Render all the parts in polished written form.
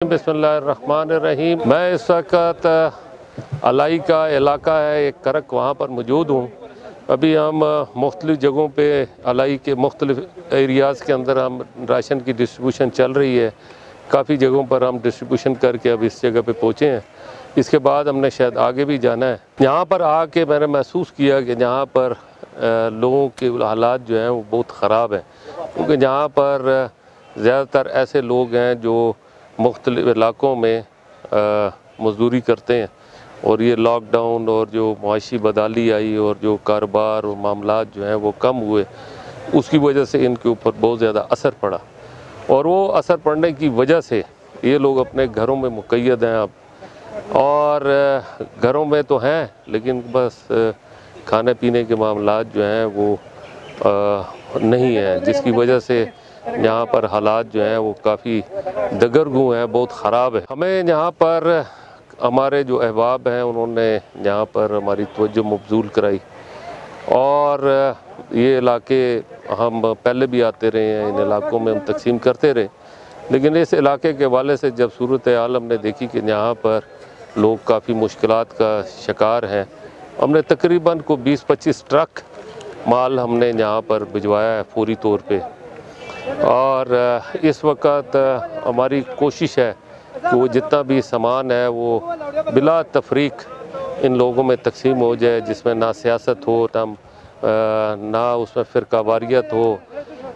बिस्मिल्लाहिर्रहमानिर्रहीम। मैं इस वक्त अलाई का इलाका है एक करक, वहाँ पर मौजूद हूँ। अभी हम मुख्तलिफ़ जगहों पे अलाई के मुख्तलिफ़ एरियाज़ के अंदर हम राशन की डिस्ट्रीब्यूशन चल रही है। काफ़ी जगहों पर हम डिस्ट्रीब्यूशन करके अब इस जगह पे पहुँचे हैं। इसके बाद हमने शायद आगे भी जाना है। यहाँ पर आके मैंने महसूस किया कि यहाँ पर लोगों के हालात जो हैं वो बहुत ख़राब हैं, क्योंकि यहाँ पर ज़्यादातर ऐसे लोग हैं जो मुख्तलिफ़ इलाक़ों में मज़दूरी करते हैं, और ये लॉकडाउन और जो मुआशी बदहाली आई और जो कारोबार और मामलात जो हैं वो कम हुए, उसकी वजह से इनके ऊपर बहुत ज़्यादा असर पड़ा। और वो असर पड़ने की वजह से ये लोग अपने घरों में मुक़य्यद हैं अब, और घरों में तो हैं लेकिन बस खाने पीने के मामलात जो हैं वो नहीं हैं, जिसकी वजह से यहाँ पर हालात जो हैं वो काफ़ी दगरगू हैं, बहुत ख़राब है। हमें यहाँ पर हमारे जो अहबाब हैं उन्होंने यहाँ पर हमारी तवज्जो मबज़ूल कराई, और ये इलाके हम पहले भी आते रहे हैं, इन इलाकों में हम तकसीम करते रहे, लेकिन इस इलाके के हवाले से जब सूरत हाल हमने देखी कि यहाँ पर लोग काफ़ी मुश्किलात का शिकार हैं, हमने तकरीबन को 20-25 ट्रक माल हमने यहाँ पर भिजवाया है फौरी तौर पे। और इस वक्त हमारी कोशिश है कि वो जितना भी सामान है वो बिला तफरीक इन लोगों में तकसीम हो जाए, जिसमें ना सियासत हो ना उसमें फ़िरकावारियत हो।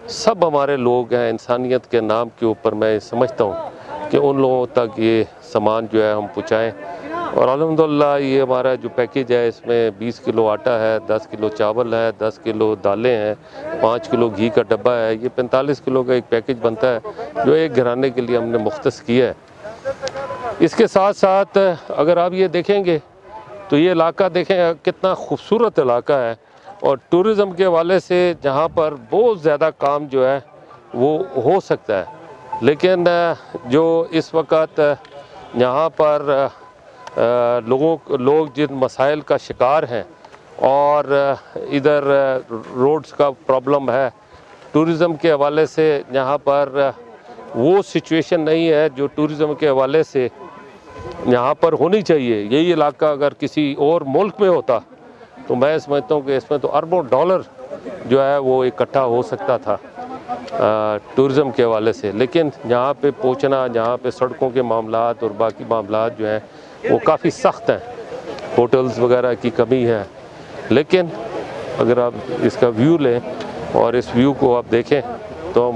सब हमारे लोग हैं, इंसानियत के नाम के ऊपर मैं समझता हूँ कि उन लोगों तक ये सामान जो है हम पहुँचाएँ। और अल्हम्दुलिल्लाह ये हमारा जो पैकेज है इसमें 20 किलो आटा है, 10 किलो चावल है, 10 किलो दालें हैं, 5 किलो घी का डब्बा है। ये 45 किलो का एक पैकेज बनता है जो एक घराने के लिए हमने मुख्तस किया है। इसके साथ साथ अगर आप ये देखेंगे तो ये इलाका देखें कितना खूबसूरत इलाका है, और टूरिज़म के हवाले से जहाँ पर बहुत ज़्यादा काम जो है वो हो सकता है, लेकिन जो इस वक्त यहाँ पर लोग जिन मसाइल का शिकार हैं, और इधर रोड्स का प्रॉब्लम है, टूरिज़म के हवाले से यहाँ पर वो सिचुएशन नहीं है जो टूरिज़म के हवाले से यहाँ पर होनी चाहिए। यही इलाका अगर किसी और मुल्क में होता तो मैं समझता हूँ कि इसमें तो अरबों डॉलर जो है वो इकट्ठा हो सकता था टूरिज़म के हवाले से, लेकिन यहाँ पे पहुँचना, यहाँ पे सड़कों के मामलात और बाकी मामलात जो हैं वो काफ़ी सख्त हैं। होटल्स वगैरह की कमी है, लेकिन अगर आप इसका व्यू लें और इस व्यू को आप देखें तो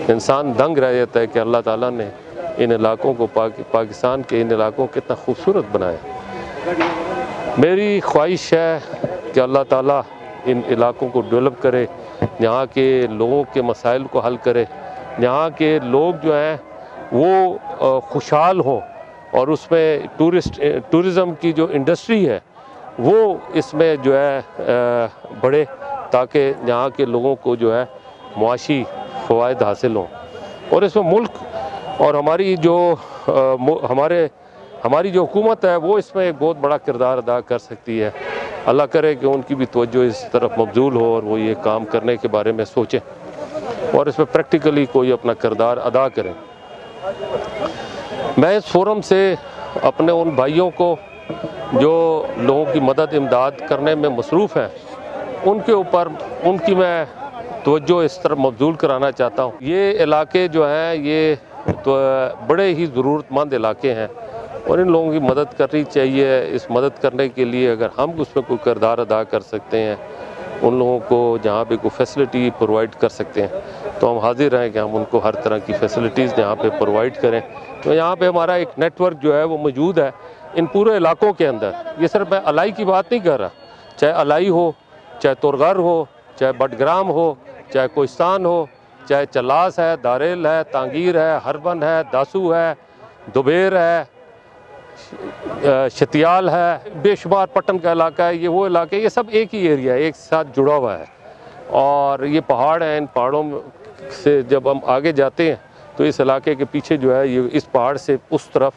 इंसान दंग रह जाता है कि अल्लाह ताला ने इन इलाकों को पाकिस्तान के इन इलाकों को कितना खूबसूरत बनाया। मेरी ख्वाहिश है कि अल्लाह ताला इन इलाकों को डेवलप करे, यहाँ के लोगों के मसाइल को हल करे, यहाँ के लोग जो हैं वो खुशहाल हों, और उसमें टूरिज़म की जो इंडस्ट्री है वो इसमें जो है बढ़े, ताकि यहाँ के लोगों को जो है मुआशी फ़वाइद हासिल हों। और इसमें मुल्क और हमारी जो हुकूमत है वो इसमें एक बहुत बड़ा किरदार अदा कर सकती है। अल्लाह करे कि उनकी भी तवज्जो इस तरफ मबज़ूल हो और वो ये काम करने के बारे में सोचें और इसमें प्रैक्टिकली कोई अपना किरदार अदा करें। मैं इस फोरम से अपने उन भाइयों को जो लोगों की मदद इमदाद करने में मसरूफ़ हैं उनके ऊपर उनकी मैं तवज्जो इस तरफ मबज़ूल कराना चाहता हूँ। ये इलाके जो हैं ये तो बड़े ही ज़रूरतमंद इलाके हैं, और इन लोगों की मदद करनी चाहिए। इस मदद करने के लिए अगर हम उसमें कोई किरदार अदा कर सकते हैं, उन लोगों को जहाँ पे कोई फैसिलिटी प्रोवाइड कर सकते हैं, तो हम हाजिर हैं कि हम उनको हर तरह की फ़ैसिलिटीज़ यहाँ पे प्रोवाइड करें। तो यहाँ पे हमारा एक नेटवर्क जो है वो मौजूद है इन पूरे इलाकों के अंदर। ये सिर्फ मैं अलाई की बात नहीं कर रहा, चाहे अलाई हो, चाहे तुरगर हो, चाहे बडग्राम हो, चाहे कोहिस्तान हो, चाहे चलास है, दारेल है, तांगीर है, हरबन है, दासू है, दुबेर है, शतियाल है, बेशुमार पटन का इलाका है। ये वो इलाके, ये सब एक ही एरिया है, एक साथ जुड़ा हुआ है। और ये पहाड़ हैं, इन पहाड़ों से जब हम आगे जाते हैं तो इस इलाके के पीछे जो है ये इस पहाड़ से उस तरफ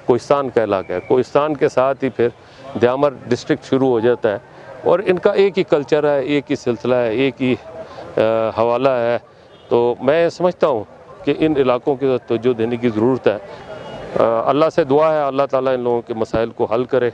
कोहिस्तान का इलाका है। कोहिस्तान के साथ ही फिर द्यामर डिस्ट्रिक्ट शुरू हो जाता है, और इनका एक ही कल्चर है, एक ही सिलसिला है, एक ही हवाला है। तो मैं समझता हूँ कि इन इलाकों की तवज्जो देने की ज़रूरत है। अल्लाह से दुआ है अल्लाह ताला इन लोगों के मसाइल को हल करे।